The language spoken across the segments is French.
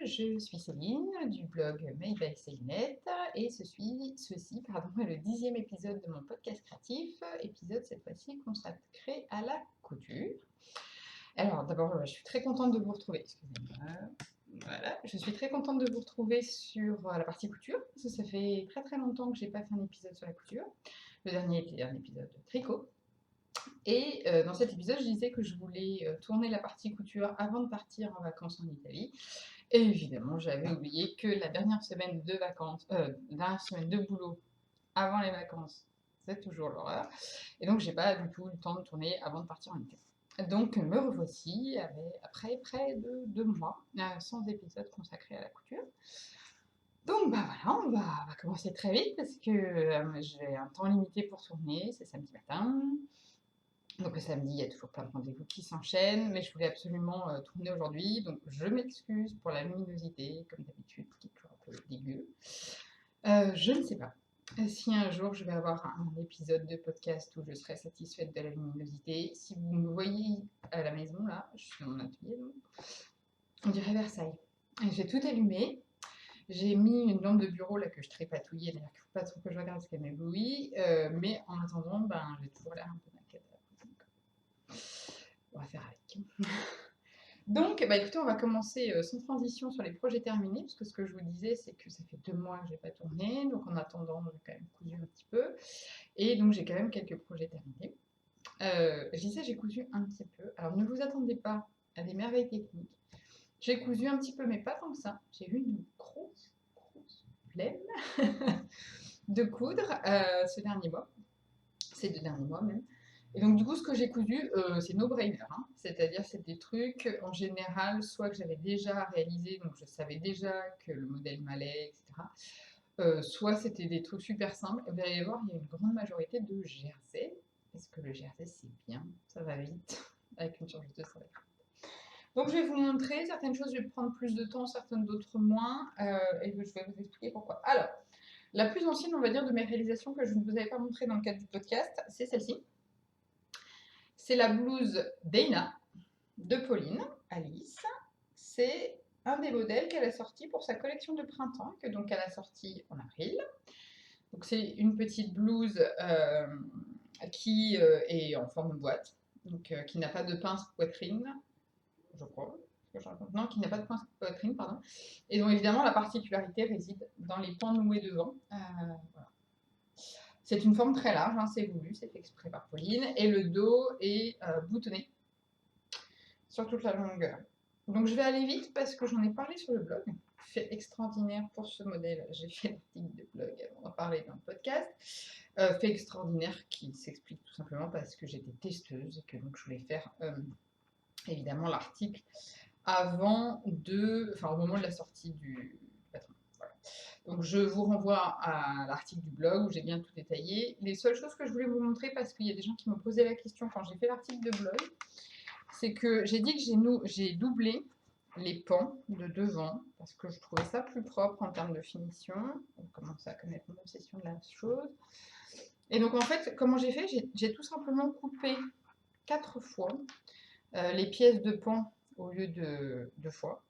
je suis Céline du blog Made by Célinette et ceci est le 10e épisode de mon podcast créatif, épisode cette fois-ci consacré à la couture. Alors d'abord, je suis très contente de vous retrouver, excusez-moi, voilà, je suis très contente de vous retrouver sur la partie couture, parce que ça fait très très longtemps que j'ai pas fait un épisode sur la couture. Le dernier était un épisode de tricot. Et dans cet épisode, je disais que je voulais tourner la partie couture avant de partir en vacances en Italie. Et évidemment, j'avais oublié que la dernière semaine de vacances, dernière semaine de boulot avant les vacances, c'est toujours l'horreur. Et donc, j'ai pas du tout eu le temps de tourner avant de partir en Italie. Donc, me revoici après près de 2 mois sans épisode consacré à la couture. Donc, bah voilà, on va commencer très vite parce que j'ai un temps limité pour tourner, c'est samedi matin. Donc le samedi, il y a toujours plein de rendez-vous qui s'enchaînent, mais je voulais absolument tourner aujourd'hui, donc je m'excuse pour la luminosité, comme d'habitude, qui est toujours un peu dégueu. Je ne sais pas si un jour je vais avoir un épisode de podcast où je serai satisfaite de la luminosité. Si vous me voyez à la maison, là, je suis dans mon atelier, donc, on dirait Versailles. J'ai tout allumé, j'ai mis une lampe de bureau là que je trépatouillais, d'ailleurs qu'il ne faut pas trop que je regarde parce qu'elle m'éblouit, mais en attendant, ben, j'ai toujours l'air un peu d'inquiète. On va faire avec. Donc, bah écoutez, on va commencer sans transition sur les projets terminés, parce que ce que je vous disais, c'est que ça fait 2 mois que je n'ai pas tourné, donc en attendant, j'ai quand même cousu un petit peu, et donc j'ai quand même quelques projets terminés. Je disais, j'ai cousu un petit peu, alors ne vous attendez pas à des merveilles techniques. J'ai cousu un petit peu, mais pas tant que ça. J'ai eu une grosse flemme de coudre ces 2 derniers mois même. Et donc, du coup, ce que j'ai cousu, c'est no-brainer, hein. C'est-à-dire, c'est des trucs, en général, soit que j'avais déjà réalisé, donc je savais déjà que le modèle m'allait, etc. Soit c'était des trucs super simples. Et vous allez voir, il y a une grande majorité de jersey, parce que le jersey, c'est bien, ça va vite, avec une surprise de ça va vite. Donc, je vais vous montrer certaines choses, je vais prendre plus de temps, certaines d'autres moins, et je vais vous expliquer pourquoi. Alors, la plus ancienne, on va dire, de mes réalisations que je ne vous avais pas montré dans le cadre du podcast, c'est celle-ci. C'est la blouse Dana de Pauline, Alice. C'est un des modèles qu'elle a sorti pour sa collection de printemps, que donc elle a sorti en avril. Donc c'est une petite blouse qui est en forme de boîte, donc qui n'a pas de pince poitrine, je crois. Non, qui n'a pas de pince poitrine, pardon. Et donc évidemment la particularité réside dans les pans noués devant. Voilà. C'est une forme très large, hein, c'est voulu, c'est fait exprès par Pauline, et le dos est boutonné sur toute la longueur. Donc je vais aller vite parce que j'en ai parlé sur le blog. Fait extraordinaire pour ce modèle. J'ai fait l'article de blog avant d'en parler dans le podcast. Fait extraordinaire qui s'explique tout simplement parce que j'étais testeuse et que donc je voulais faire évidemment l'article au moment de la sortie du patron. Voilà. Donc je vous renvoie à l'article du blog où j'ai bien tout détaillé. Les seules choses que je voulais vous montrer, parce qu'il y a des gens qui m'ont posé la question quand j'ai fait l'article de blog, c'est que j'ai dit que j'ai doublé les pans de devant parce que je trouvais ça plus propre en termes de finition. On commence à connaître mon obsession de la chose. Et donc en fait, comment j'ai fait, j'ai tout simplement coupé 4 fois les pièces de pan au lieu de 2 fois.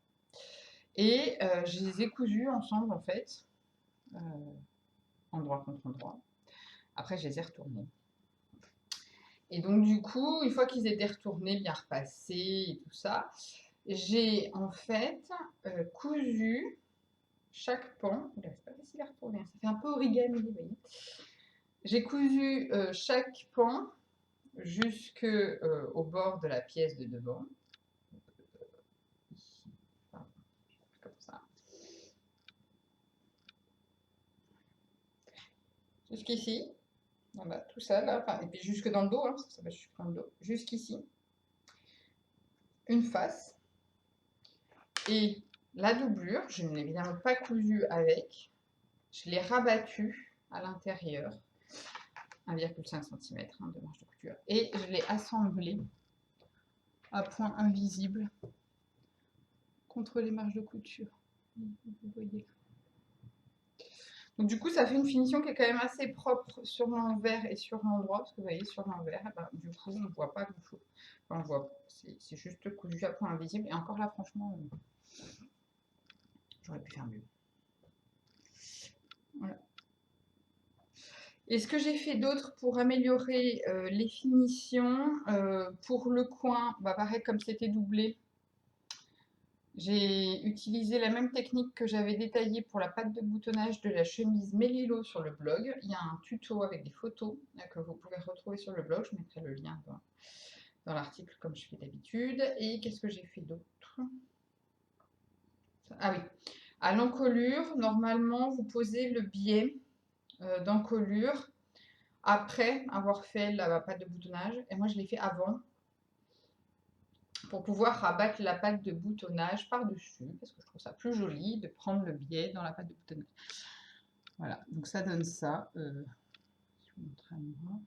Et je les ai cousues ensemble en fait, endroit contre endroit. Après, je les ai retournées. Et donc du coup, une fois qu'ils étaient retournés, bien repassés et tout ça, j'ai en fait cousu chaque pan. C'est pas facile à retourner, ça fait un peu origami, vous voyez. J'ai cousu chaque pan jusqu'au bord de la pièce de devant. Ici, pardon, comme ça. Jusqu'ici. Voilà, tout ça là, enfin, et puis jusque dans le dos, hein, parce que ça va jusque dans le dos, jusqu'ici. Une face. Et la doublure, je ne l'ai évidemment pas cousue avec, je l'ai rabattue à l'intérieur, 1,5 cm de marge de couture, et je l'ai assemblée à point invisible contre les marges de couture. Vous voyez. Donc du coup, ça fait une finition qui est quand même assez propre sur l'envers et sur l'endroit, parce que vous voyez, sur l'envers, ben, du coup, on ne voit pas grand-chose. Enfin, c'est juste cousu à point invisible, et encore là, franchement, J'aurais pu faire mieux. Voilà. Et ce que j'ai fait d'autre pour améliorer les finitions, pour le coin, pareil comme c'était doublé, j'ai utilisé la même technique que j'avais détaillée pour la patte de boutonnage de la chemise Mélilo sur le blog. Il y a un tuto avec des photos que vous pouvez retrouver sur le blog. Je mettrai le lien dans l'article comme je fais d'habitude. Et qu'est-ce que j'ai fait d'autre? Ah oui, à l'encolure, normalement, vous posez le biais d'encolure après avoir fait la pâte de boutonnage. Et moi, je l'ai fait avant pour pouvoir rabattre la pâte de boutonnage par-dessus, parce que je trouve ça plus joli de prendre le biais dans la pâte de boutonnage. Voilà, donc ça donne ça. Je vous montre à moi.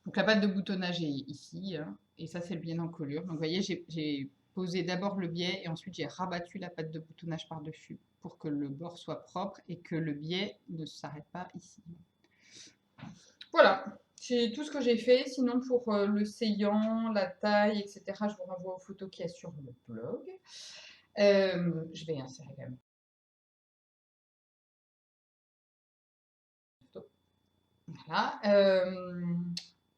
Donc la pâte de boutonnage est ici, hein, et ça c'est le biais d'encolure. Donc vous voyez, j'ai posé d'abord le biais et ensuite j'ai rabattu la pâte de boutonnage par-dessus pour que le bord soit propre et que le biais ne s'arrête pas ici. Voilà, c'est tout ce que j'ai fait. Sinon, pour le saillant, la taille, etc., je vous renvoie aux photos qu'il y a sur le blog. Je vais insérer quand même. Voilà.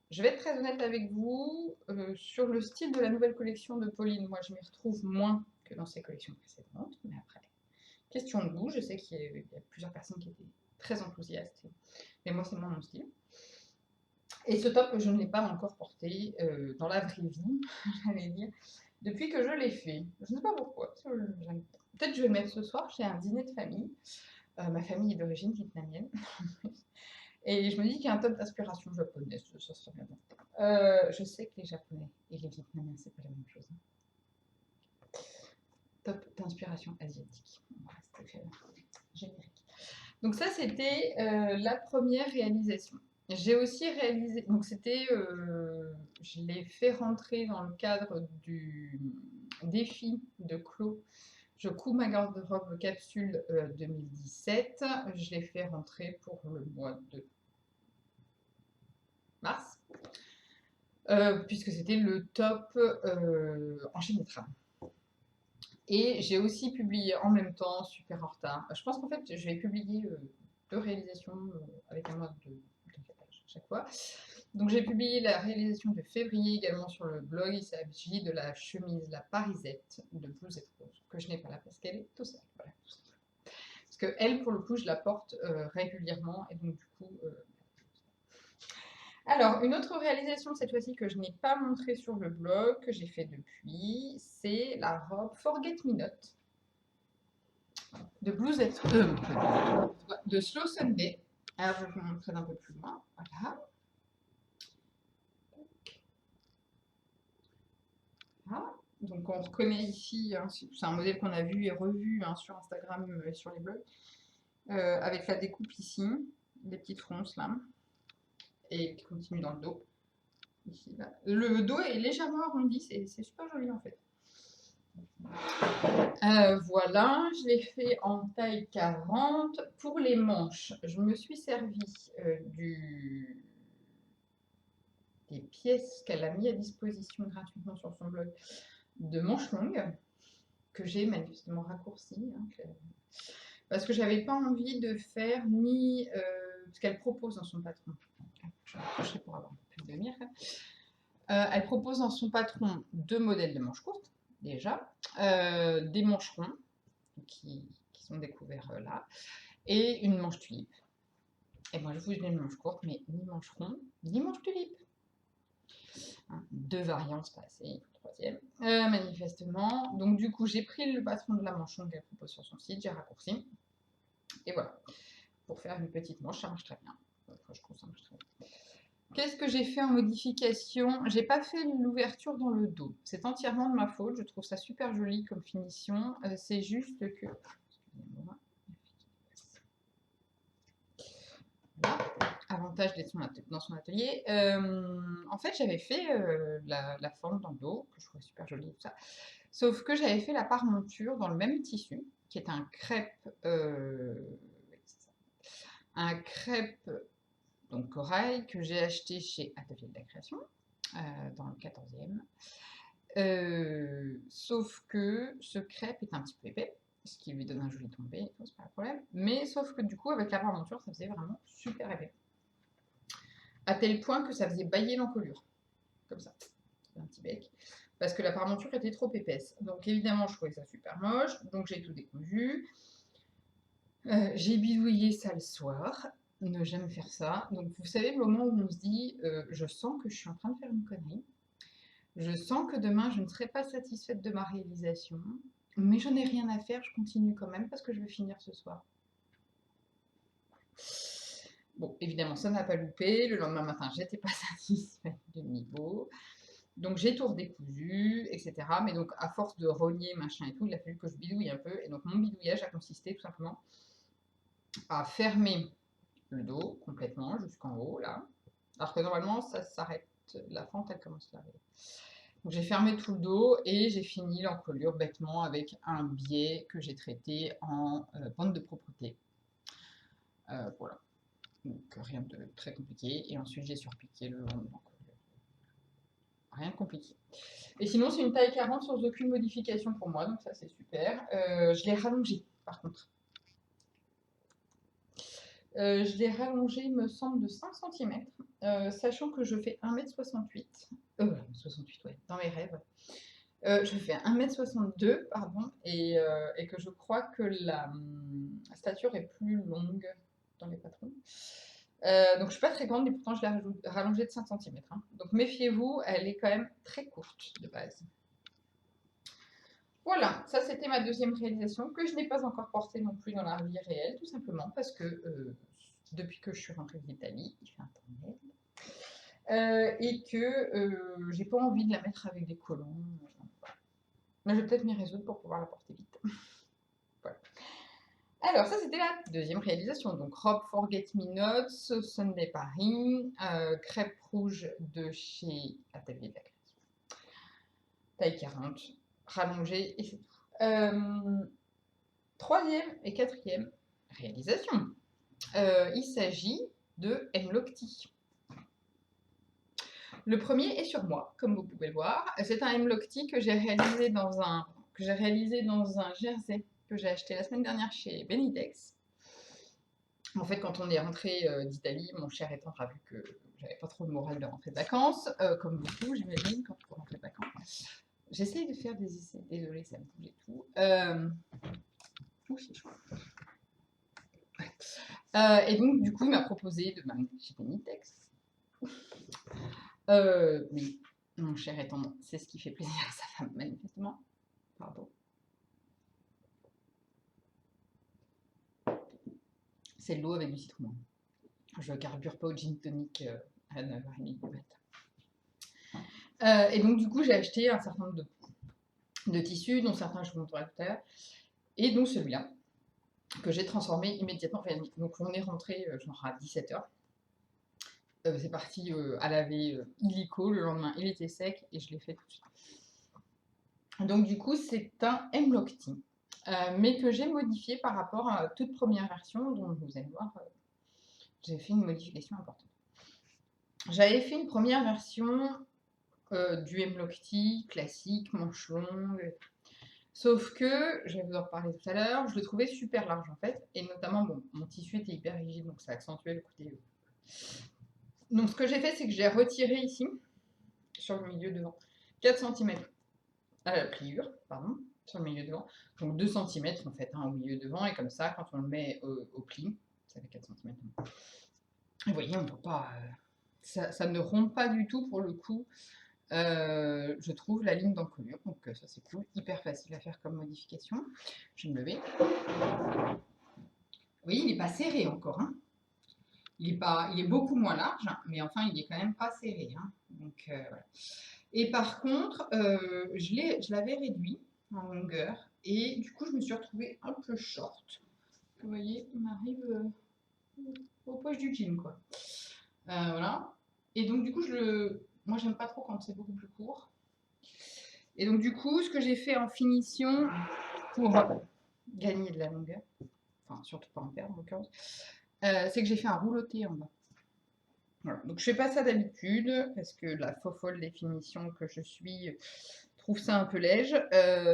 Je vais être très honnête avec vous. Sur le style de la nouvelle collection de Pauline, moi, je m'y retrouve moins que dans ses collections précédentes. Mais après, question de goût, je sais qu'il y a plusieurs personnes qui étaient très enthousiastes. Mais moi, c'est moins mon style. Et ce top, je ne l'ai pas encore porté dans la vraie vie, j'allais dire, depuis que je l'ai fait. Je ne sais pas pourquoi. Peut-être que je vais le mettre ce soir chez un dîner de famille. Ma famille est d'origine vietnamienne. Et je me dis qu'il y a un top d'inspiration japonaise, ça serait bien. Je sais que les Japonais et les Vietnamiens, c'est pas la même chose. Top d'inspiration asiatique. Voilà, c'était générique. Donc ça, c'était la première réalisation. J'ai aussi réalisé, donc c'était, je l'ai fait rentrer dans le cadre du défi de Clos. Je couds ma garde-robe capsule 2017. Je l'ai fait rentrer pour le mois de mars, puisque c'était le top en Génétram. Et j'ai aussi publié en même temps, super en retard. Je pense qu'en fait, je vais publier 2 réalisations avec un mois de chaque fois. Donc j'ai publié la réalisation de février également sur le blog. Il s'agit de la chemise La Parisette de Blousette Rose, que je n'ai pas là parce qu'elle est tout seule. Voilà, tout simplement. Parce que elle, pour le coup, je la porte régulièrement et donc du coup. Alors, une autre réalisation cette fois-ci que je n'ai pas montrée sur le blog, que j'ai fait depuis, c'est la robe Forget Me Not de Blousette de Slow Sunday. Alors, je vais vous montrer d'un peu plus loin. Voilà. Voilà. Donc, on reconnaît ici, hein, c'est un modèle qu'on a vu et revu hein, sur Instagram et sur les blogs, avec la découpe ici, des petites fronces là, et qui continue dans le dos. Ici, là. Le dos est légèrement arrondi, c'est super joli en fait. Voilà, je l'ai fait en taille 40. Pour les manches, je me suis servi des pièces qu'elle a mis à disposition gratuitement sur son blog de manches longues, que j'ai manifestement raccourcies, hein, parce que j'avais pas envie de faire ni ce qu'elle propose dans son patron. Je vais m'approcher pour avoir un peu plus de lumière. Elle propose dans son patron 2 modèles de manches courtes, déjà, des mancherons qui sont découverts là, et une manche tulipe. Et moi, je voulais une manche courte, mais ni mancheron, ni manche tulipe. Hein, 2 variantes, c'est pas assez, il faut le 3e, manifestement. Donc, du coup, j'ai pris le patron de la manchon qu'elle propose sur son site, j'ai raccourci. Et voilà, pour faire une petite manche, ça marche très bien. Enfin, je trouve ça marche très bien. Qu'est-ce que j'ai fait en modification? J'ai pas fait l'ouverture dans le dos. C'est entièrement de ma faute. Je trouve ça super joli comme finition. C'est juste que... Excusez-moi. Voilà. Avantage d'être dans son atelier. En fait, j'avais fait la forme dans le dos, que je trouvais super jolie et tout ça. Sauf que j'avais fait la parmenture dans le même tissu, qui est un crêpe... un crêpe... donc corail, que j'ai acheté chez Atelier de la Création, dans le 14e. Sauf que ce crêpe est un petit peu épais, ce qui lui donne un joli tombé, et tout, c'est pas un problème. Mais sauf que du coup, avec la parmenture, ça faisait vraiment super épais. À tel point que ça faisait bâiller l'encolure, comme ça, un petit bec, parce que la parmenture était trop épaisse. Donc évidemment, je trouvais ça super moche, donc j'ai tout décousu. J'ai bidouillé ça le soir, ne jamais faire ça. Donc vous savez, le moment où on se dit, je sens que je suis en train de faire une connerie, je sens que demain je ne serai pas satisfaite de ma réalisation, mais je n'ai rien à faire, je continue quand même parce que je vais finir ce soir. Bon, évidemment, ça n'a pas loupé. Le lendemain matin, j'étais pas satisfaite du niveau. Donc j'ai tout redécousu, etc. Mais donc à force de rogner, machin et tout, il a fallu que je bidouille un peu. Et donc mon bidouillage a consisté tout simplement à fermer le dos complètement jusqu'en haut, là. Alors que normalement, ça s'arrête, la fente, elle commence là. Donc j'ai fermé tout le dos et j'ai fini l'encolure bêtement avec un biais que j'ai traité en bande de propreté. Voilà. Donc rien de très compliqué. Et ensuite, j'ai surpiqué le long de l'encolure. Rien de compliqué. Et sinon, c'est une taille 40 sans aucune modification pour moi, donc ça c'est super. Je l'ai rallongé par contre. Je l'ai rallongé, il me semble, de 5 cm, sachant que je fais 1m68. 68, ouais, dans mes rêves. Je fais 1m62, pardon, et que je crois que la stature est plus longue dans les patrons. Donc je ne suis pas très grande, mais pourtant je l'ai rallongée de 5 cm. Hein. Donc méfiez-vous, elle est quand même très courte de base. Voilà, ça c'était ma deuxième réalisation que je n'ai pas encore portée non plus dans la vie réelle, tout simplement parce que depuis que je suis rentrée d'Italie, il fait un temps net, et que j'ai pas envie de la mettre avec des collants. Voilà. Mais je vais peut-être m'y résoudre pour pouvoir la porter vite. Voilà. Alors ça c'était la deuxième réalisation, donc robe Forget Me Notes, Sunday Paris, crêpe rouge de chez Atelier de la Création, taille 40, rallongée et c'est tout. Troisième et quatrième réalisation, il s'agit de Hemlock Tea. Le premier est sur moi, comme vous pouvez le voir. C'est un Hemlock Tea que j'ai réalisé dans un jersey que j'ai acheté la semaine dernière chez Benitex. En fait, quand on est rentré d'Italie, mon cher étant a vu que j'avais pas trop le moral de rentrer de vacances, comme beaucoup, j'imagine, quand on rentre de vacances. J'essaye de faire des essais, désolée, ça me bouge et tout. Ouh, c'est chaud. Et donc, du coup, il m'a proposé de m'amener chez Benitex. Oui, mon cher étant, c'est ce qui fait plaisir à sa femme, manifestement. Pardon. C'est de l'eau avec du citron. Je carbure pas au gin tonic à 9h30 du matin. Et donc, du coup, j'ai acheté un certain nombre de tissus, dont certains je vous montrerai tout à l'heure, et donc celui-là, que j'ai transformé immédiatement. Donc, on est rentré genre à 17h. C'est parti à laver illico. Le lendemain, il était sec et je l'ai fait tout de suite. Donc, du coup, c'est un Hemlock Tea, mais que j'ai modifié par rapport à la toute première version, dont vous allez voir, j'ai fait une modification importante. J'avais fait une première version du Hemlock Tea classique, manche longue. Sauf que, je vais vous en reparler tout à l'heure, je le trouvais super large en fait, et notamment, bon, mon tissu était hyper rigide, donc ça accentuait le côté. Donc ce que j'ai fait, c'est que j'ai retiré ici, sur le milieu devant, 4 cm à la pliure, pardon, sur le milieu devant, donc 2 cm en fait, hein, au milieu devant, et comme ça, quand on le met au pli, ça fait 4 cm. Et vous voyez, on ne peut pas. Ça ne rompt pas du tout pour le coup. Je trouve la ligne d'encolure, donc ça c'est cool, hyper facile à faire comme modification. Je vais me lever. Vous voyez, il n'est pas serré encore. Hein. Il est beaucoup moins large, mais enfin il est quand même pas serré. Hein. Donc, voilà. Et par contre, je l'avais réduit en longueur, et du coup je me suis retrouvée un peu short. Vous voyez, il m'arrive aux poches du jean, quoi. Voilà. Et donc du coup, moi j'aime pas trop quand c'est beaucoup plus court. Et donc du coup, ce que j'ai fait en finition pour gagner de la longueur, enfin surtout pas en perdre en l'occurrence, c'est que j'ai fait un rouloté en bas. Voilà. Donc je fais pas ça d'habitude parce que la fofolle des finitions que je suis trouve ça un peu léger,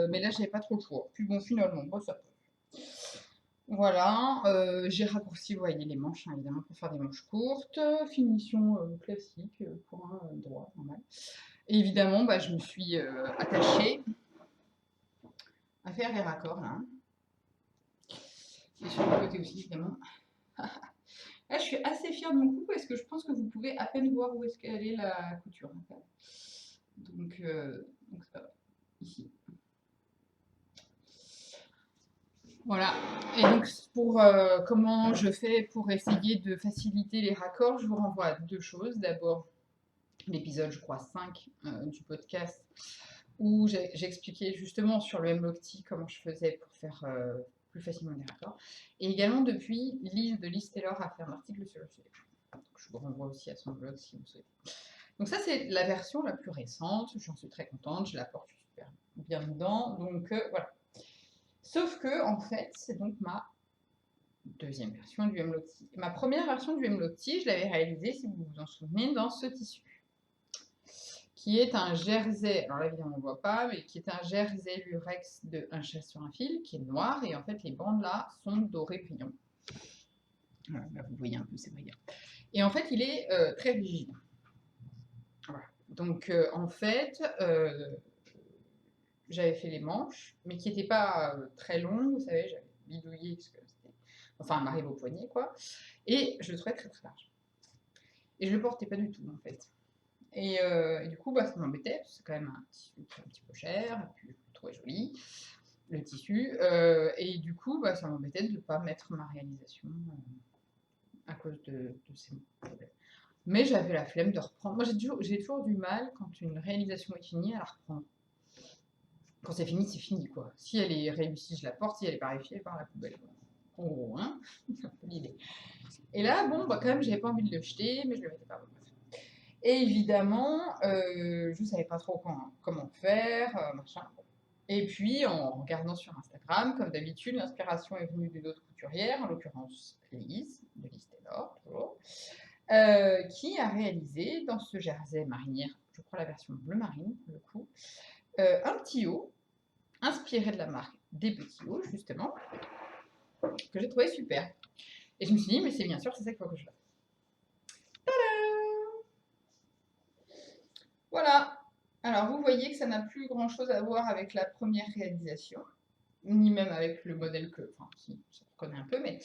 mais là j'avais pas trop le choix. Puis bon, finalement, bon, ça Voilà, j'ai raccourci, vous voyez, les manches, hein, évidemment, pour faire des manches courtes. Finition classique, point droit, normal. Et évidemment, bah, je me suis attachée à faire les raccords, là. Et sur le côté aussi, évidemment. Là, je suis assez fière de mon coup parce que je pense que vous pouvez à peine voir où est-ce qu'elle est la couture. Donc ça va, ici. Voilà. Et donc, pour comment je fais pour essayer de faciliter les raccords, je vous renvoie à deux choses. D'abord, l'épisode, je crois, 5 du podcast, où j'expliquais justement sur le Hemlock-Tea comment je faisais pour faire plus facilement les raccords. Et également, depuis, Liz Taylor a fait un article sur le sujet. Donc, je vous renvoie aussi à son blog si vous souhaitez. Donc ça, c'est la version la plus récente. J'en suis très contente. Je la porte super bien dedans. Donc voilà. Sauf que, en fait, c'est donc ma deuxième version du Hemlock-Tea. Ma première version du Hemlock-Tea, je l'avais réalisée, si vous vous en souvenez, dans ce tissu, qui est un jersey, alors là évidemment on ne voit pas, mais qui est un jersey lurex de un chat sur un fil, qui est noir, et en fait les bandes là sont dorées brillants. Voilà, là vous voyez un peu, c'est brillant. Et en fait il est très rigide. Voilà. Donc en fait, j'avais fait les manches, mais qui n'étaient pas très longues, vous savez, j'avais bidouillé, parce que c'était... Enfin, elle m'arrive au poignet, quoi. Et je le trouvais très très large. Et je le portais pas du tout, en fait. Et du coup, bah, ça m'embêtait, parce que c'est quand même un tissu qui est un petit peu cher, et puis je le trouvais joli, le tissu. Et du coup, bah, ça m'embêtait de ne pas mettre ma réalisation à cause de ces problèmes. Mais j'avais la flemme de reprendre. Moi, j'ai toujours du mal, quand une réalisation est finie, à la reprendre. Quand c'est fini, quoi. Si elle est réussie, je la porte. Si elle n'est pas réussie, elle part à la poubelle. En gros, hein, c'est un peu l'idée. Et là, bon, bah, quand même, j'avais pas envie de le jeter, mais je le mettais pas. Et évidemment, je ne savais pas trop comment faire, machin. Et puis, en regardant sur Instagram, comme d'habitude, l'inspiration est venue d'une autre couturière, en l'occurrence Liz, de Liz Taylor, toujours, qui a réalisé dans ce jersey marinière, je crois la version bleu marine, pour le coup, un petit haut inspiré de la marque des petits hauts, justement, que j'ai trouvé super. Et je me suis dit, mais c'est bien sûr, c'est ça qu'il faut que je fasse. Voilà. Alors, vous voyez que ça n'a plus grand-chose à voir avec la première réalisation, ni même avec le modèle que... Enfin, si, ça reconnaît un peu, mais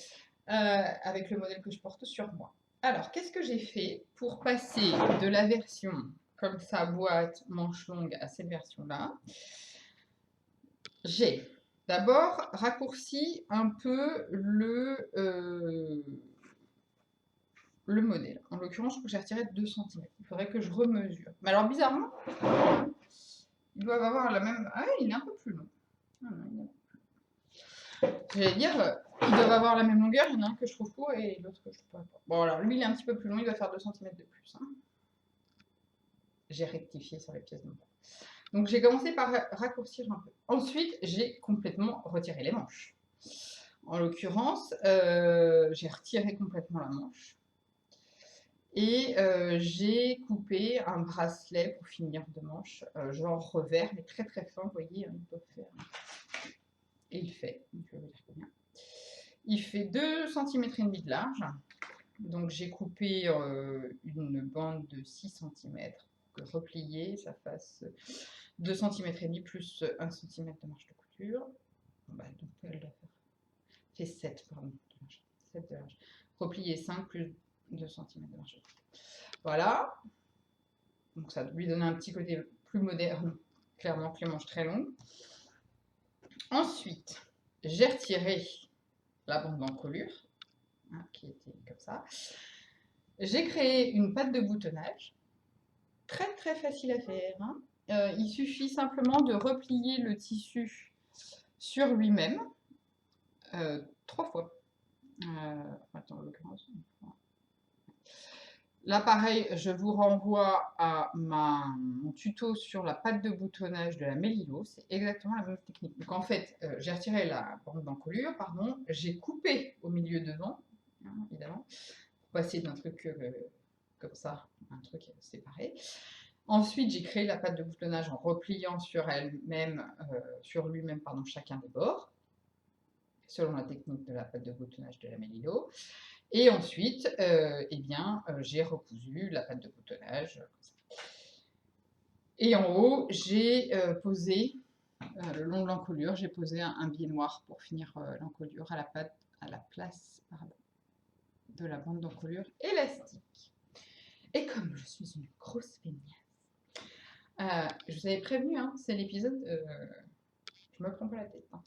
avec le modèle que je porte sur moi. Alors, qu'est-ce que j'ai fait pour passer de la version comme ça, boîte, manche longue, à cette version-là? J'ai d'abord raccourci un peu le modèle. En l'occurrence, j'ai retiré 2 cm. Il faudrait que je remesure. Mais alors, bizarrement, ils doivent avoir la même... Ah, il est un peu plus long. J'allais dire, ils doivent avoir la même longueur. Il y en a un que je trouve court et l'autre que je trouve pas. Bon, alors, lui, il est un petit peu plus long. Il doit faire 2 cm de plus. Hein. J'ai rectifié sur les pièces de mon bras. Donc, j'ai commencé par raccourcir un peu. Ensuite, j'ai complètement retiré les manches. En l'occurrence, j'ai retiré complètement la manche. Et j'ai coupé un bracelet pour finir de manche, genre revers, mais très très fin, vous voyez, il peut faire. Et il fait, je vais vous dire combien. Il fait 2 cm et demi de large. Donc j'ai coupé une bande de 6 cm pour que replier, ça fasse 2 cm et demi plus 1 cm de marge de couture. Bah, donc elle doit faire fait 7, pardon, de large. 7 de large. Replier 5 plus 2 cm de marge de couture. Voilà. Donc ça lui donne un petit côté plus moderne, clairement que les manches très longues. Ensuite, j'ai retiré la bande d'encolure, hein, qui était comme ça. J'ai créé une patte de boutonnage, très très facile à faire. Hein. Il suffit simplement de replier le tissu sur lui-même 3 fois. Attends, en l'occurrence. Là, pareil, je vous renvoie à mon tuto sur la pâte de boutonnage de la Mélilo. C'est exactement la même technique. Donc, en fait, j'ai retiré la bande d'encolure, pardon. J'ai coupé au milieu devant, hein, évidemment, pour passer d'un truc comme ça, un truc séparé. Ensuite, j'ai créé la pâte de boutonnage en repliant sur elle-même, sur lui-même, pardon, chacun des bords. selon la technique de la pâte de boutonnage de la Mélilo. Et ensuite, j'ai recousu la pâte de boutonnage. Et en haut, j'ai posé, le long de l'encolure, j'ai posé un biais noir pour finir l'encolure à la place de la bande d'encolure élastique. Et comme je suis une grosse feignasse, je vous avais prévenu, hein, c'est l'épisode, je me prends pas la tête. Hein.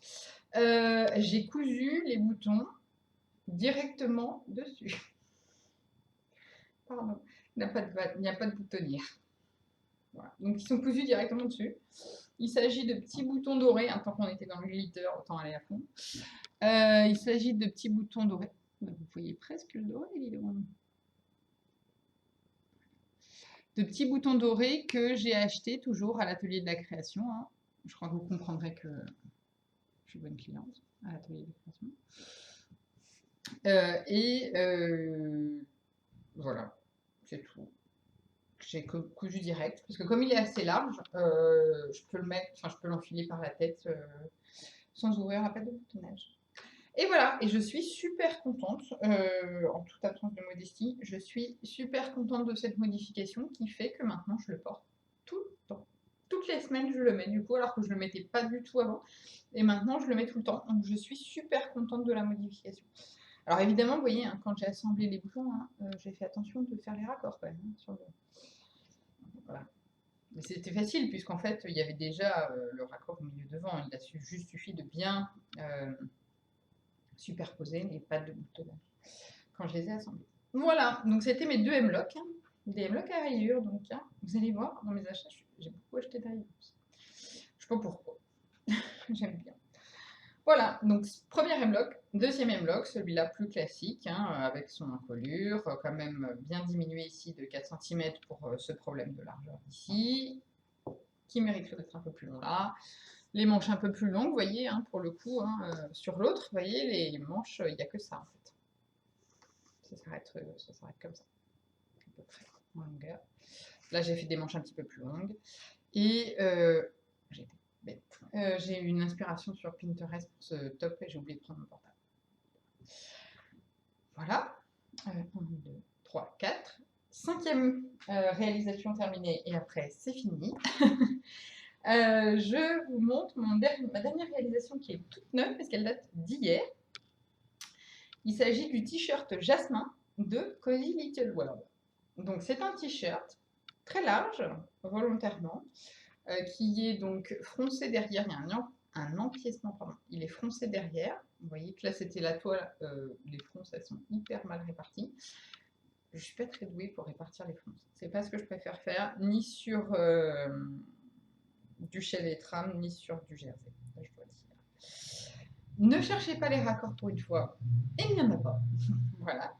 J'ai cousu les boutons directement dessus. Pardon, il n'y a pas de boutonnière. Voilà. Donc ils sont cousus directement dessus. Il s'agit de petits boutons dorés, hein, tant qu'on était dans le glitter, autant aller à fond. Il s'agit de petits boutons dorés. Vous voyez presque le doré, il est rond. De petits boutons dorés que j'ai achetés toujours à l'atelier de la création. Hein. Je crois que vous comprendrez que je suis bonne cliente à l'atelier de la création. Voilà, c'est tout. J'ai cousu direct, parce que comme il est assez large, je peux l'enfiler par la tête sans ouvrir la pâte de boutonnage. Et voilà, et je suis super contente, en toute absence de modestie, je suis super contente de cette modification qui fait que maintenant je le porte tout le temps. Toutes les semaines je le mets du coup, alors que je ne le mettais pas du tout avant. Et maintenant je le mets tout le temps, donc je suis super contente de la modification. Alors évidemment, vous voyez, hein, quand j'ai assemblé les boutons, hein, j'ai fait attention de faire les raccords quand même. Hein, sur le... Voilà. Mais c'était facile, puisqu'en fait, il y avait déjà le raccord au milieu devant. Il a juste suffi de bien superposer les pattes de boutonnage quand je les ai assemblées. Voilà, donc c'était mes deux hemlocks, hein, des hemlocks à rayures. Donc, hein, vous allez voir, dans mes achats, j'ai beaucoup acheté de rayures. Je sais pas pourquoi, j'aime bien. Voilà, donc premier hemlock, deuxième hemlock, celui-là plus classique, hein, avec son encolure, quand même bien diminué ici de 4 cm pour ce problème de largeur ici, qui mériterait d'être un peu plus long là. Les manches un peu plus longues, vous voyez, hein, pour le coup, hein, sur l'autre, vous voyez, les manches, il n'y a que ça en fait. Ça s'arrête comme ça, à peu près, en longueur. Là, j'ai fait des manches un petit peu plus longues. Et j'étais bête. J'ai eu une inspiration sur Pinterest pour ce top et j'ai oublié de prendre mon portable. Voilà. 1, 2, 3, 4. Cinquième réalisation terminée et après, c'est fini. Je vous montre ma dernière réalisation qui est toute neuve parce qu'elle date d'hier. Il s'agit du t-shirt Jasmin de Cozy Little World. Donc c'est un t-shirt très large, volontairement, qui est donc froncé derrière. Il y a un empiècement, pardon. Il est froncé derrière. Vous voyez que là c'était la toile, les fronces elles sont hyper mal réparties. Je suis pas très douée pour répartir les fronces. C'est pas ce que je préfère faire, ni sur du chevet tram, ni sur du jersey. Là, je dois dire. Ne cherchez pas les raccords pour une fois, et il n'y en a pas. Voilà.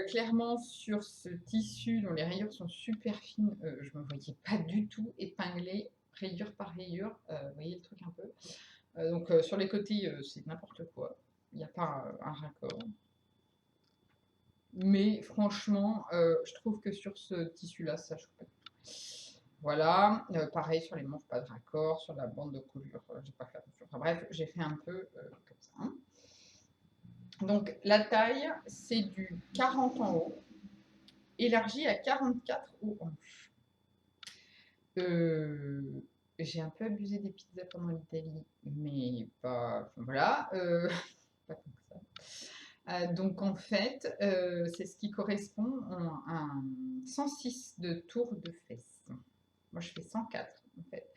Clairement, sur ce tissu dont les rayures sont super fines, je ne me voyais pas du tout épinglée, rayure par rayure. Vous voyez le truc un peu. Donc, sur les côtés, c'est n'importe quoi. Il n'y a pas un raccord. Mais franchement, je trouve que sur ce tissu-là, ça ne choque pas du tout. Voilà, pareil sur les manches, pas de raccord, sur la bande de colure, j'ai pas fait attention. Enfin bref, j'ai fait un peu comme ça. Hein. Donc la taille, c'est du 40 en haut, élargi à 44 aux hanches. J'ai un peu abusé des pizzas pendant l'Italie, mais pas. Enfin, voilà, pas comme ça. Donc en fait, c'est ce qui correspond à un 106 de tour de fesses. Moi je fais 104 en fait.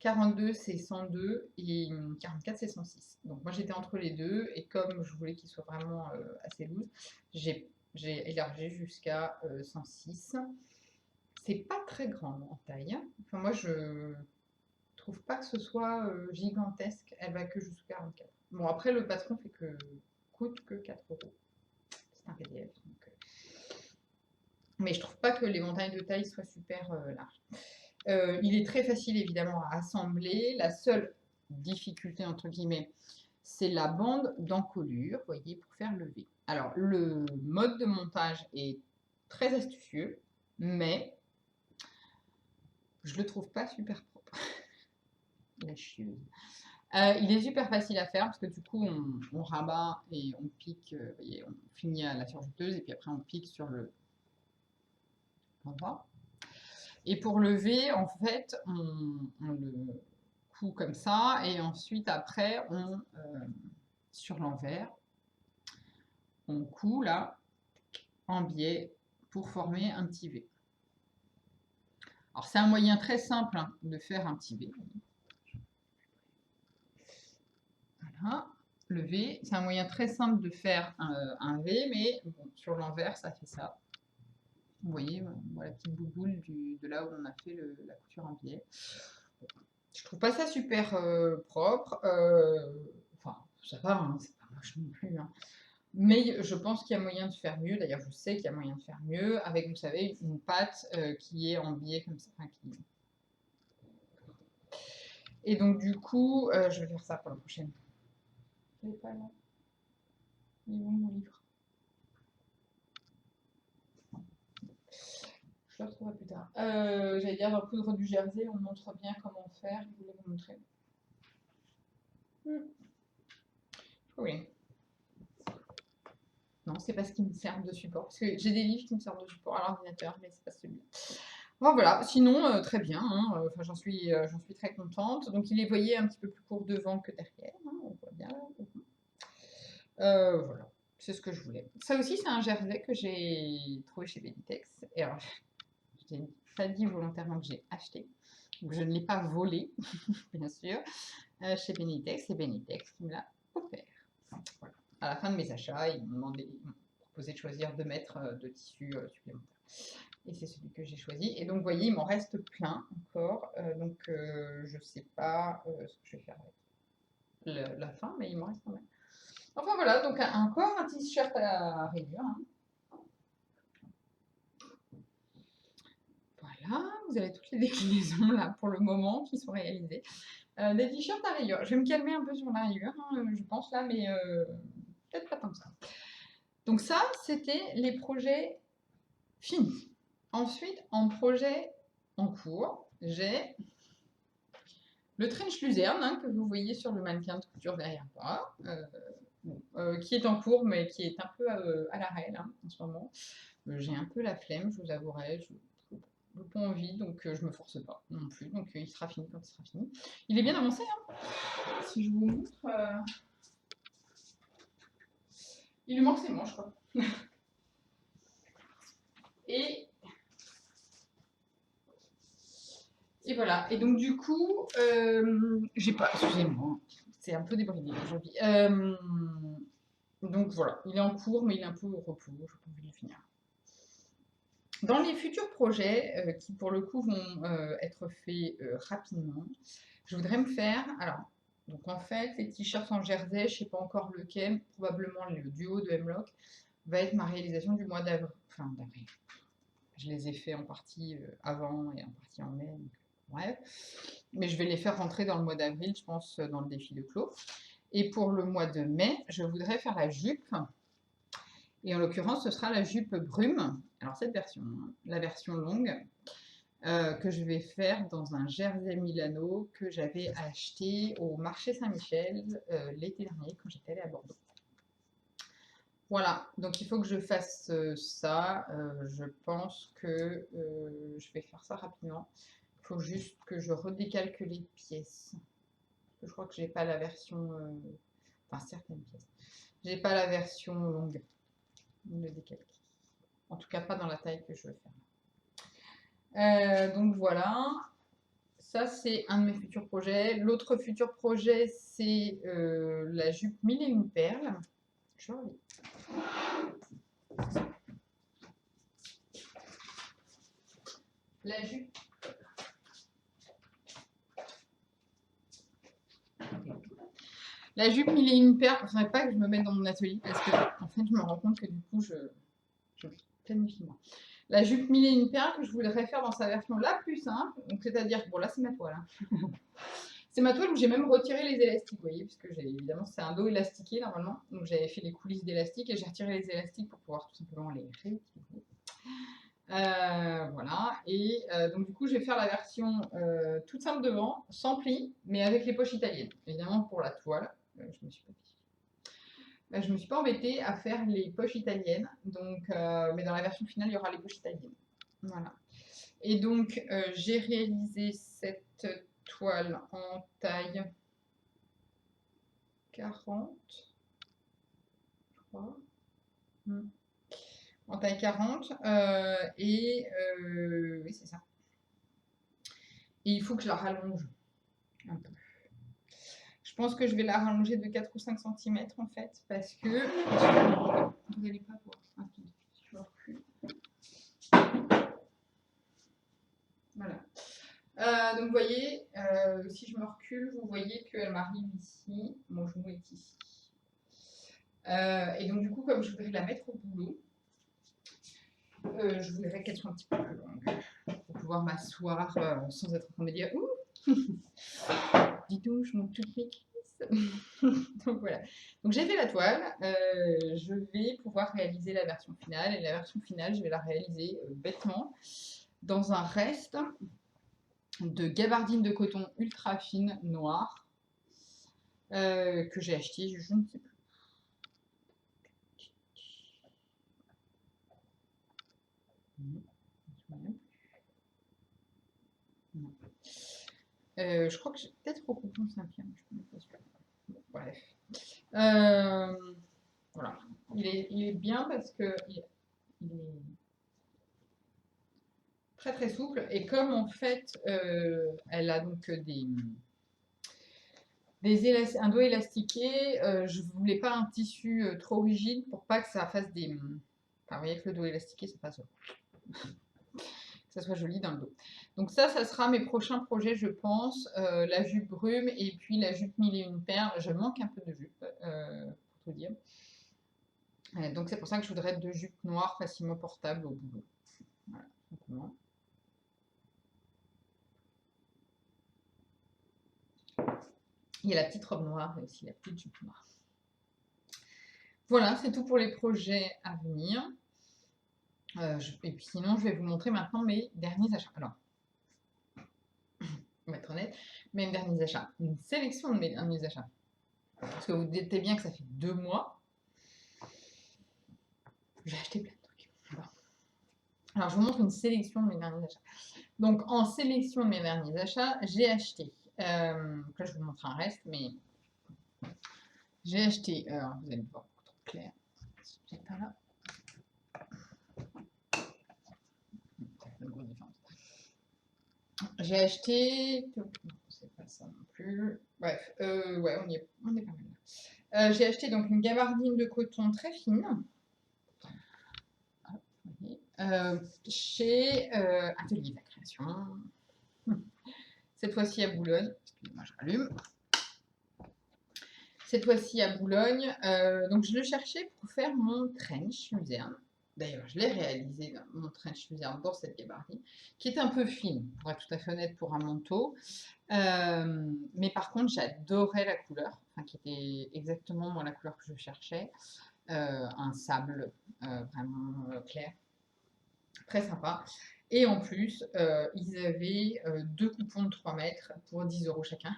42 c'est 102 et 44 c'est 106. Donc moi j'étais entre les deux et comme je voulais qu'il soit vraiment assez loose, j'ai élargi jusqu'à 106. C'est pas très grand en taille. Enfin moi je trouve pas que ce soit gigantesque. Elle va que jusqu'à 44. Bon après le patron coûte que 4 €. C'est un PDF. Donc, mais je trouve pas que l'éventail de taille soit super large. Il est très facile évidemment à assembler. La seule difficulté entre guillemets, c'est la bande d'encolure, vous voyez, pour faire le V. Alors le mode de montage est très astucieux, mais je le trouve pas super propre. La chieuse. Il est super facile à faire parce que du coup, on rabat et on pique, vous voyez, on finit à la surjeteuse et puis après on pique sur le endroit. Et pour lever, en fait, on le coud comme ça et ensuite après, sur l'envers, on coud là en biais pour former un petit V. Alors c'est un moyen très simple hein, de faire un petit V. Voilà, le V, c'est un moyen très simple de faire un V, mais bon, sur l'envers, ça fait ça. Vous voyez, voilà la petite bouboule de là où on a fait la couture en biais. Je trouve pas ça super propre. Enfin, ça va, hein, c'est pas moche non plus. Hein. Mais je pense qu'il y a moyen de faire mieux. D'ailleurs, je sais qu'il y a moyen de faire mieux avec, vous savez, une pâte qui est en biais comme ça. Enfin, Et donc, du coup, je vais faire ça pour la prochaine. Je l'ai pas là. Il est où mon livre? Je le retrouverai plus tard. J'allais dire, dans Poudre du Jersey, on montre bien comment faire. Je voulais vous montrer. Oui. Non, c'est pas ce qui me sert de support. Parce que j'ai des livres qui me servent de support à l'ordinateur, mais c'est pas celui-là. Bon, voilà, sinon, très bien. Hein. Enfin, j'en suis très contente. Donc, il est, voyez, un petit peu plus court devant que derrière. Hein, on voit bien. Voilà, c'est ce que je voulais. Ça aussi, c'est un jersey que j'ai trouvé chez Benitex. Et alors, je n'ai pas dit volontairement que j'ai acheté. Donc, je ne l'ai pas volé, bien sûr, chez Benitex. C'est Benitex qui me l'a offert. Voilà. À la fin de mes achats, ils m'ont proposé de choisir 2 mètres de tissu supplémentaire. Et c'est celui que j'ai choisi. Et donc, vous voyez, il m'en reste plein encore. Donc, je ne sais pas ce que je vais faire avec la fin, mais il m'en reste quand même. Enfin, voilà, donc encore un t-shirt à rayures. Hein. Voilà, vous avez toutes les déclinaisons là pour le moment qui sont réalisées. Des t-shirts à rayures. Je vais me calmer un peu sur la rayure, hein, je pense là, mais peut-être pas tant que ça. Donc ça, c'était les projets finis. Ensuite, en projet en cours, j'ai le trench luzerne hein, que vous voyez sur le mannequin de couture derrière moi, qui est en cours, mais qui est un peu à l'arrêt là, en ce moment. J'ai un peu la flemme, je vous avouerai. Je n'ai pas envie, donc je me force pas non plus. Donc il sera fini quand il sera fini. Il est bien avancé, hein. Si je vous montre, il lui manque ses manches, quoi. Et voilà. Et donc du coup, j'ai pas. Excusez-moi, c'est un peu débridé aujourd'hui. Donc voilà, il est en cours, mais il est un peu au repos. Je n'ai pas envie de le finir. Dans les futurs projets, qui pour le coup vont être faits rapidement, je voudrais me faire. Alors, donc en fait, les t-shirts en jersey, je ne sais pas encore lequel, probablement le duo de Hemlock, va être ma réalisation du mois d'avril. Enfin, d'avril. Je les ai faits en partie avant et en partie en mai. Donc, bref. Mais je vais les faire rentrer dans le mois d'avril, je pense, dans le défi de Clos. Et pour le mois de mai, je voudrais faire la jupe. Et en l'occurrence, ce sera la jupe brume. Alors cette version, la version longue, que je vais faire dans un jersey Milano que j'avais acheté au marché Saint-Michel l'été dernier quand j'étais allée à Bordeaux. Voilà, donc il faut que je fasse ça. Je pense que je vais faire ça rapidement. Il faut juste que je redécalque les pièces. Je crois que j'ai pas la version... enfin, certaines pièces. J'ai pas la version longue. Le décalquer. En tout cas, pas dans la taille que je veux faire. Donc voilà. Ça, c'est un de mes futurs projets. L'autre futur projet, c'est la jupe 1001 perles. Jolie. La jupe. La jupe 1001 perles, il ne faudrait pas que je me mette dans mon atelier parce que, en fait, je me rends compte que du coup, je planifie moi. La jupe 1001 perles que je voudrais faire dans sa version la plus simple, donc c'est-à-dire, bon là c'est ma toile, hein. C'est ma toile où j'ai même retiré les élastiques, vous voyez, puisque évidemment c'est un dos élastiqué normalement, donc j'avais fait les coulisses d'élastiques et j'ai retiré les élastiques pour pouvoir tout simplement les réutiliser. Voilà, et donc du coup, je vais faire la version toute simple devant, sans pli, mais avec les poches italiennes. Évidemment, pour la toile, je me suis pas embêtée à faire les poches italiennes, donc, mais dans la version finale, il y aura les poches italiennes. Voilà. Et donc, j'ai réalisé cette toile en taille 40, je crois. En taille 40, et oui, c'est ça. Et il faut que je la rallonge un peu. Je pense que je vais la rallonger de 4 ou 5 cm en fait, parce que vous n'allez pas voir. Attendez, je recule. Voilà. Donc vous voyez, si je me recule, vous voyez qu'elle m'arrive ici, mon genou est ici. Et donc du coup, comme je voudrais la mettre au boulot, je voudrais qu'elle soit un petit peu plus longue pour pouvoir m'asseoir sans être en train de me dire ouh, dis donc, je monte toutes mes cuisses. Donc voilà. Donc j'ai fait la toile. Je vais pouvoir réaliser la version finale. Et la version finale, je vais la réaliser bêtement dans un reste de gabardine de coton ultra fine noire que j'ai acheté, je ne sais plus. Je crois que j'ai peut-être au coupon Saint-Pierre, mais je ne suis pas sûre. Bon, bref. Voilà. Il est bien parce que il est très très souple. Et comme en fait, elle a donc un dos élastiqué, je ne voulais pas un tissu trop rigide pour pas que ça fasse des. Enfin, vous voyez que le dos élastiqué, ça passe. Que ça soit joli dans le dos. Donc ça sera mes prochains projets, je pense. La jupe brume et puis la jupe mille et une perles. Je manque un peu de jupe, pour tout dire. Donc c'est pour ça que je voudrais 2 jupes noires facilement portables au boulot. Voilà, simplement. Il y a la petite robe noire et aussi la petite jupe noire. Voilà, c'est tout pour les projets à venir. Et puis sinon, je vais vous montrer maintenant mes derniers achats. Alors, on va être honnête, mes derniers achats. Une sélection de mes derniers achats. Parce que vous doutez bien que ça fait 2 mois. J'ai acheté plein de trucs. Bon. Alors, je vous montre une sélection de mes derniers achats. Donc, en sélection de mes derniers achats, j'ai acheté. Là, je vous montre un reste, mais j'ai acheté. Alors, vous allez me voir beaucoup trop clair. J'ai pas là. J'ai acheté. C'est pas ça non plus. Bref, ouais, on est pas mal là. J'ai acheté donc une gabardine de coton très fine. Chez Atelier de la Création. Cette fois-ci à Boulogne. Excusez-moi, je rallume. Cette fois-ci à Boulogne. Donc je le cherchais pour faire mon trench luzerne. D'ailleurs, je l'ai réalisé, mon trench luzerne, dans cette gabardine, qui est un peu fine, pour être tout à fait honnête, pour un manteau. Mais par contre, j'adorais la couleur, enfin, qui était exactement moi, la couleur que je cherchais. Un sable vraiment clair. Très sympa. Et en plus, ils avaient 2 coupons de 3 mètres pour 10 € chacun.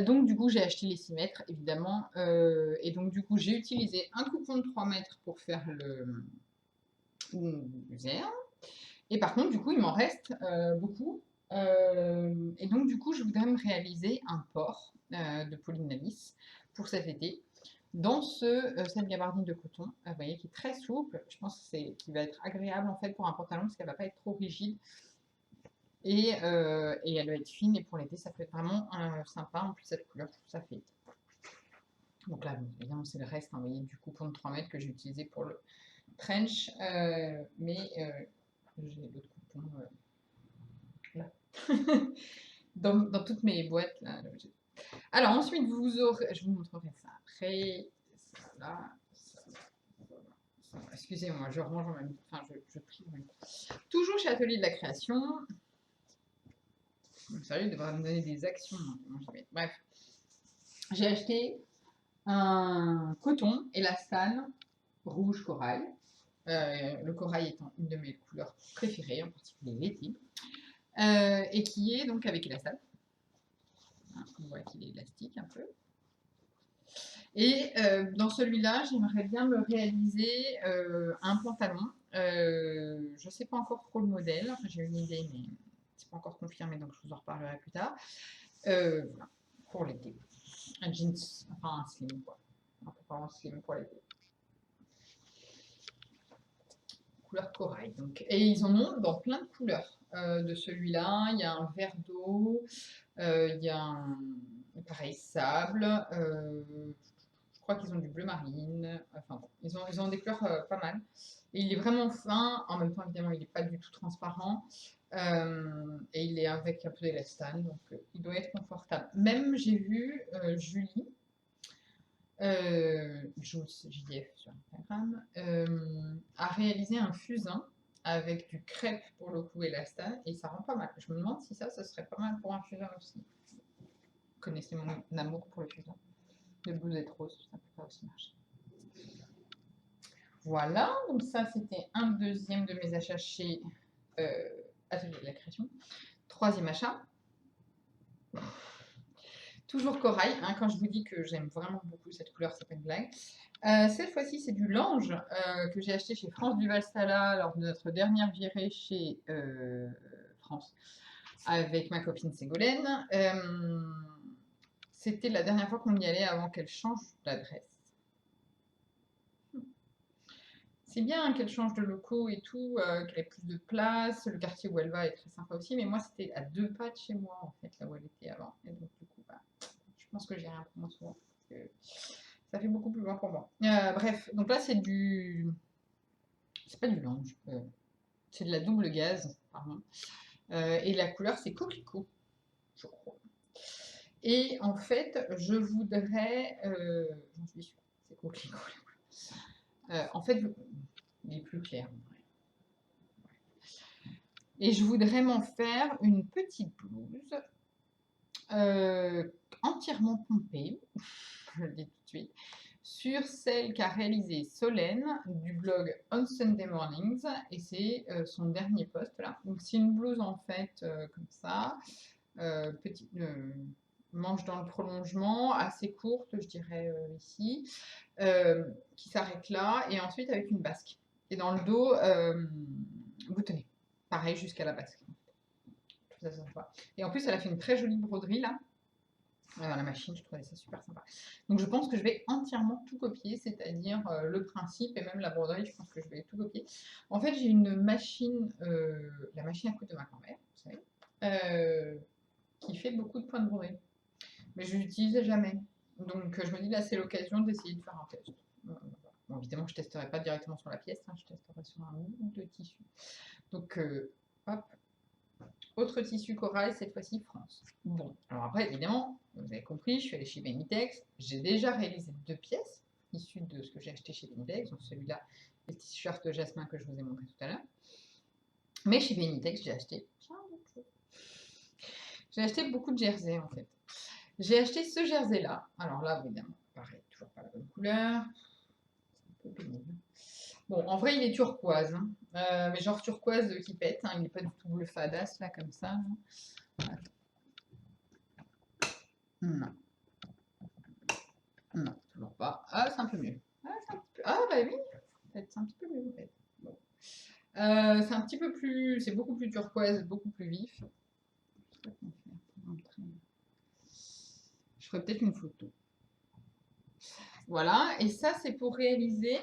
Donc du coup, j'ai acheté les 6 mètres, évidemment. Et donc du coup, j'ai utilisé un coupon de 3 mètres pour faire le luzerne. Et par contre, du coup, il m'en reste beaucoup. Et donc du coup, je voudrais me réaliser un port de Pauline Navis pour cet été dans cette gabardine de coton, vous voyez, qui est très souple. Je pense qu'il va être agréable en fait pour un pantalon parce qu'elle va pas être trop rigide. Et elle va être fine, et pour l'été, ça peut être vraiment sympa. En plus, cette couleur, ça fait. Donc là, évidemment, c'est le reste, hein, vous voyez, du coupon de 3 mètres que j'ai utilisé pour le trench. Mais j'ai l'autre coupon là. dans toutes mes boîtes. Là. Alors ensuite, je vous montrerai ça après. Ça là. Excusez-moi, je range en même temps. Enfin, je trie en même temps. Toujours chez Atelier de la Création. Sérieux, il devrait me donner des actions. Bref. J'ai acheté un coton élastane rouge corail. le corail étant une de mes couleurs préférées, en particulier l'été, et qui est donc avec élastane. Hein, on voit qu'il est élastique un peu. Et dans celui-là, j'aimerais bien me réaliser un pantalon. Je ne sais pas encore trop le modèle, enfin, j'ai une idée, mais c'est pas encore confirmé, donc je vous en reparlerai plus tard. Voilà, pour l'été. Un jeans, enfin un slim, quoi. Un pantalon slim pour l'été. Couleur corail. Donc. Et ils en ont dans plein de couleurs. De celui-là, il y a un vert d'eau, il y a un pareil sable. Je crois qu'ils ont du bleu marine. Enfin bon, ils ont des couleurs pas mal. Et il est vraiment fin. En même temps, évidemment, il n'est pas du tout transparent. Et il est avec un peu d'élastane, donc il doit être confortable. Même j'ai vu Julie, JDF sur Instagram, a réalisé un fusain avec du crêpe pour le coup élastane et ça rend pas mal. Je me demande si ça serait pas mal pour un fusain aussi. Vous connaissez mon amour pour le fusain. Le blousette rose, ça peut pas aussi marcher. Voilà, donc ça c'était un deuxième de mes achats chez Atelier de la Création. Troisième achat. Toujours corail, hein, quand je vous dis que j'aime vraiment beaucoup cette couleur, c'est pas une blague. Cette fois-ci, c'est du lange que j'ai acheté chez France Duval Sala lors de notre dernière virée chez France avec ma copine Ségolène. C'était la dernière fois qu'on y allait avant qu'elle change d'adresse. C'est bien qu'elle change de locaux et tout, qu'elle ait plus de place. Le quartier où elle va est très sympa aussi, mais moi, c'était à 2 pas de chez moi, en fait, là où elle était avant. Et donc, du coup, bah, je pense que j'irai un peu moins souvent. Parce que ça fait beaucoup plus loin pour moi. Bref, donc là, c'est du. C'est pas du lange. C'est de la double gaze, pardon. Et la couleur, c'est coquelicot, je crois. Et en fait, je voudrais. J'en suis sûre, c'est coquelicot. En fait, il est plus clair. Et je voudrais m'en faire une petite blouse entièrement pompée, je le dis tout de suite, sur celle qu'a réalisée Solène du blog On Sunday Mornings, et c'est son dernier post là. Donc c'est une blouse en fait comme ça, petite manche dans le prolongement, assez courte, je dirais ici, qui s'arrête là, et ensuite avec une basque. Et dans le dos, boutonné, pareil jusqu'à la basque. Ça sympa. Et en plus, elle a fait une très jolie broderie là. La machine, je trouvais ça super sympa. Donc je pense que je vais entièrement tout copier, c'est-à-dire le principe et même la broderie, je pense que je vais tout copier. En fait, j'ai une machine, la machine à coudre de ma grand-mère, vous savez, qui fait beaucoup de points de broderie. Mais je l'utilise jamais. Donc je me dis là, c'est l'occasion d'essayer de faire un test. Bon, évidemment, je ne testerai pas directement sur la pièce, hein, je testerai sur un moule de tissu. Donc, hop, autre tissu corail, cette fois-ci France. Bon, alors après, évidemment, vous avez compris, je suis allée chez Benitex. J'ai déjà réalisé 2 pièces issues de ce que j'ai acheté chez Benitex. Donc celui-là, le t-shirt jasmin que je vous ai montré tout à l'heure. Mais chez Benitex, j'ai acheté plein d'autres choses. J'ai acheté beaucoup de jerseys en fait. J'ai acheté ce jersey-là. Alors là, évidemment, pareil, toujours pas la bonne couleur. C'est un peu pénible. Bon, en vrai, il est turquoise. Hein. Mais genre turquoise qui pète. Hein. Il n'est pas du tout bleu fadasse, là, comme ça. Hein. Non. Non, toujours pas. Ah, c'est un peu mieux. Ah, bah oui, c'est un petit peu mieux en fait. Bon. C'est un petit peu plus. C'est beaucoup plus turquoise, beaucoup plus vif. Je ferai peut-être une photo. Voilà, et ça, c'est pour réaliser.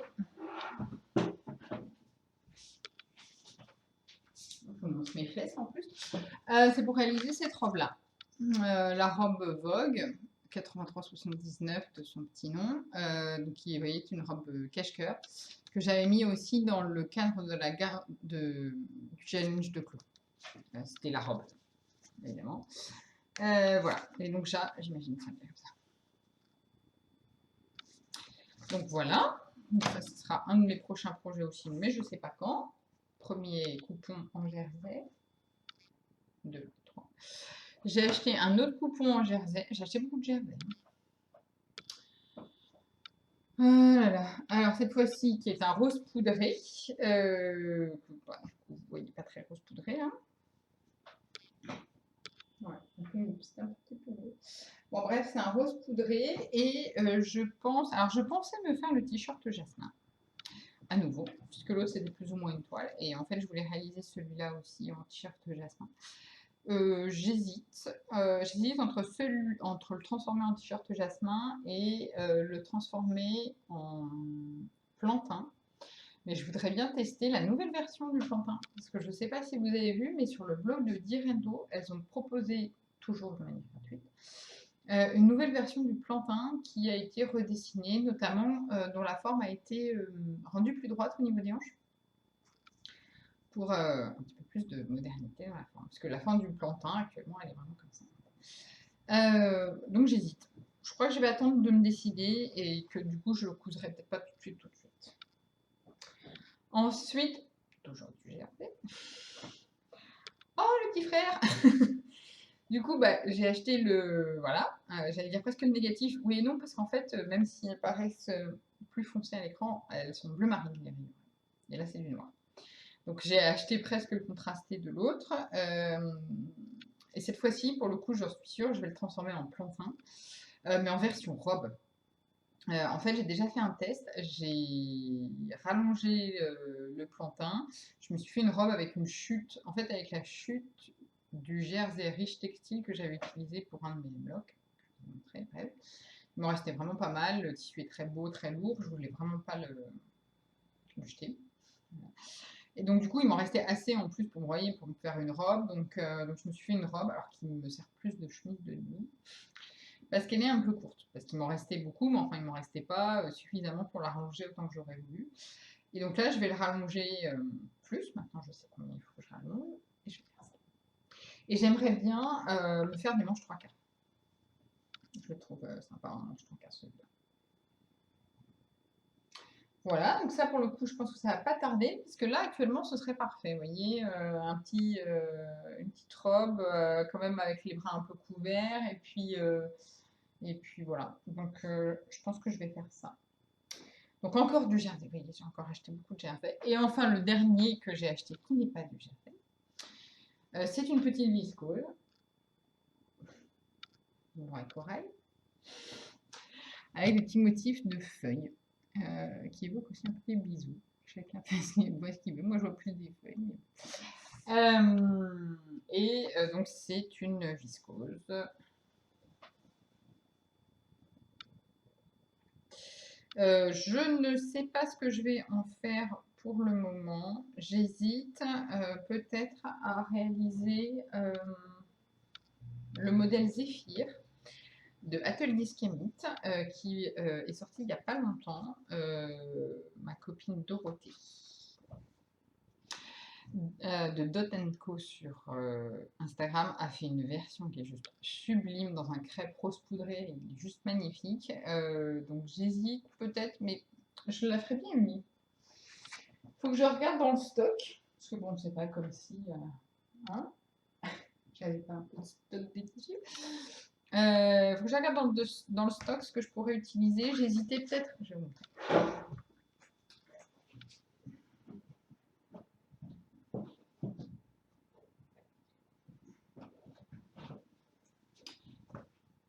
Je vous montre mes fesses en plus. C'est pour réaliser cette robe-là. La robe Vogue. 83,79 de son petit nom, qui vous voyez, est une robe cache-cœur que j'avais mis aussi dans le cadre de la du challenge de Clos. C'était la robe, évidemment. Voilà, et donc ça, j'imagine que ça fait comme ça. Donc voilà, donc ça ce sera un de mes prochains projets aussi, mais je ne sais pas quand. Premier coupon en jersey. 2, 3. J'ai acheté un autre coupon en jersey. J'ai acheté beaucoup de jersey. Ah là là. Alors cette fois-ci, qui est un rose poudré. Bah, vous voyez pas très rose poudré, hein. Ouais, c'est un petit peu rose. Bon, bref, c'est un rose poudré et je pensais me faire le t-shirt jasmin à nouveau, puisque l'autre c'était plus ou moins une toile. Et en fait, je voulais réaliser celui-là aussi en t-shirt jasmin. J'hésite entre le transformer en t-shirt jasmin et le transformer en plantain. Mais je voudrais bien tester la nouvelle version du plantain. Parce que je ne sais pas si vous avez vu, mais sur le blog de Direndo, elles ont proposé, toujours de manière gratuite, une nouvelle version du plantain qui a été redessinée, notamment dont la forme a été rendue plus droite au niveau des hanches, pour un petit peu plus de modernité dans la forme. Parce que la forme du plantain, actuellement, elle est vraiment comme ça. Donc j'hésite. Je crois que je vais attendre de me décider et que du coup, je le couserai peut-être pas tout de suite, tout de suite. Ensuite, toujours du GRP. Oh, le petit frère. Du coup, bah, j'ai acheté le... Voilà, j'allais dire presque le négatif. Oui et non, parce qu'en fait, même si elles paraissent plus foncées à l'écran, elles sont bleu marine, les rayures. Et là, c'est du noir. Donc j'ai acheté presque le contrasté de l'autre. Et cette fois-ci, pour le coup, j'en suis sûre, je vais le transformer en plantain, mais en version robe. En fait, j'ai déjà fait un test. J'ai rallongé le plantain. Je me suis fait une robe avec une chute, en fait, avec la chute du jersey riche textile que j'avais utilisé pour un de mes blocs. Je vais vous montrer, bref. Il m'en restait vraiment pas mal. Le tissu est très beau, très lourd. Je voulais vraiment pas le jeter. Voilà. Et donc, du coup, il m'en restait assez en plus pour broyer, pour me faire une robe. Donc, je me suis fait une robe, alors qu'il me sert plus de chemise de nuit. Parce qu'elle est un peu courte. Parce qu'il m'en restait beaucoup, mais enfin, il m'en restait pas suffisamment pour la rallonger autant que j'aurais voulu. Et donc là, je vais le rallonger plus. Maintenant, je sais combien il faut que je rallonge. Et je vais faire ça. Et j'aimerais bien me faire des manches 3/4. Je le trouve sympa, un manche 3/4 celui-là. Voilà, donc ça pour le coup, je pense que ça va pas tarder, parce que là actuellement ce serait parfait, vous voyez, une petite robe quand même avec les bras un peu couverts, et puis voilà. Donc je pense que je vais faire ça. Donc encore du jersey, vous voyez, j'ai encore acheté beaucoup de jersey. Et enfin le dernier que j'ai acheté qui n'est pas du jersey, c'est une petite viscose, noir et corail, avec des petits motifs de feuilles, qui évoquent aussi un peu des bisous. Chacun fait ce qu'il veut. Moi, je vois plus des feuilles. Donc, c'est une viscose. Je ne sais pas ce que je vais en faire pour le moment. J'hésite peut-être à réaliser le modèle Zéphyr de Atelier Schemit, qui est sorti il n'y a pas longtemps. Ma copine Dorothée de Dot Co sur Instagram a fait une version qui est juste sublime dans un crêpe rose poudré, il est juste magnifique. Donc j'hésite peut-être, mais je la ferai bien unie. Faut que je regarde dans le stock, parce que bon, c'est pas comme si hein, j'avais pas un peu de stock des tissus. Faut que je regarde dans le stock ce que je pourrais utiliser. J'hésitais peut-être. Je vais vous montrer.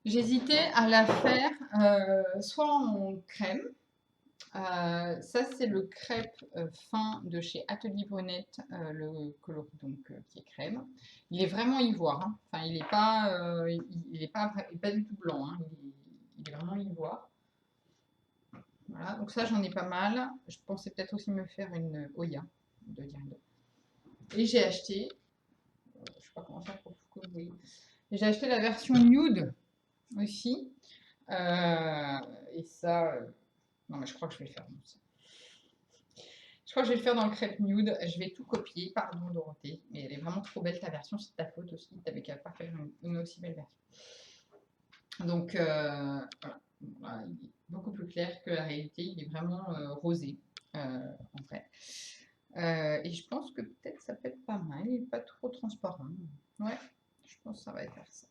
J'hésitais à la faire soit en crème. Ça, c'est le crêpe fin de chez Atelier Brunette, le coloris donc, qui est crème. Il est vraiment ivoire, hein. Enfin, il n'est pas, pas du tout blanc, hein. Il est vraiment ivoire. Voilà, donc ça, j'en ai pas mal. Je pensais peut-être aussi me faire une Oya de Direndo. Et j'ai acheté, je ne sais pas comment faire pour que vous voyez. J'ai acheté la version nude aussi. Et ça, non, mais je crois que je vais le faire. Je crois que je vais le faire dans le crêpe nude. Je vais tout copier. Pardon, Dorothée. Mais elle est vraiment trop belle ta version. C'est ta faute aussi. T'avais qu'à pas faire une aussi belle version. Donc, voilà. Voilà. Il est beaucoup plus clair que la réalité. Il est vraiment rosé, en fait. Et je pense que peut-être ça peut être pas mal. Il n'est pas trop transparent. Ouais, je pense que ça va faire ça.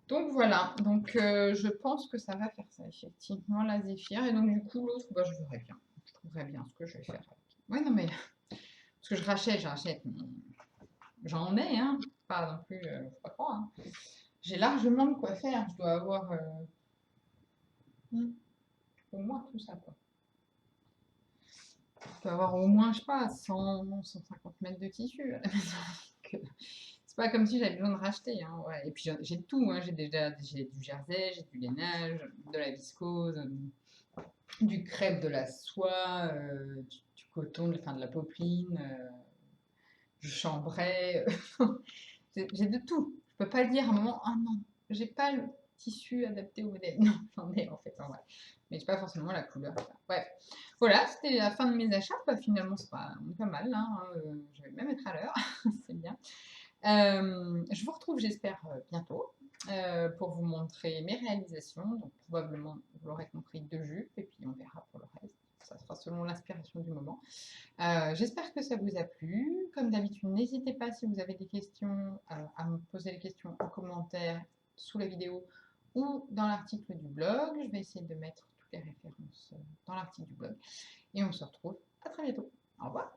Donc voilà, donc je pense que ça va faire ça, effectivement, la Zéphyr. Et donc du coup, l'autre, bah, je verrai bien. Je trouverai bien ce que je vais faire avec. Oui, non, mais parce que j'achète, mais j'en ai, hein. Pas non plus, faut pas croire, hein. J'ai largement de quoi faire. Je dois avoir au moins tout ça, quoi. Je dois avoir au moins, je sais pas, 150 mètres de tissu à la maison. Donc, c'est pas comme si j'avais besoin de racheter, hein, ouais. Et puis j'ai tout, hein. J'ai du jersey, j'ai du lainage, de la viscose, du crêpe, de la soie, du coton, enfin de la popeline, du chambray. J'ai de tout. Je peux pas dire à un moment, ah non, j'ai pas le tissu adapté au modèle. Non, j'en ai en fait, en vrai. Mais j'ai pas forcément la couleur. Bref, voilà, c'était la fin de mes achats. Bah, finalement, on est pas mal, hein. Je vais même être à l'heure, c'est bien. Je vous retrouve, j'espère, bientôt pour vous montrer mes réalisations. Donc, probablement, vous l'aurez compris, 2 jupes, et puis on verra pour le reste. Ça sera selon l'inspiration du moment. J'espère que ça vous a plu. Comme d'habitude, n'hésitez pas si vous avez des questions à me poser les questions en commentaire sous la vidéo ou dans l'article du blog. Je vais essayer de mettre toutes les références dans l'article du blog. Et on se retrouve à très bientôt. Au revoir.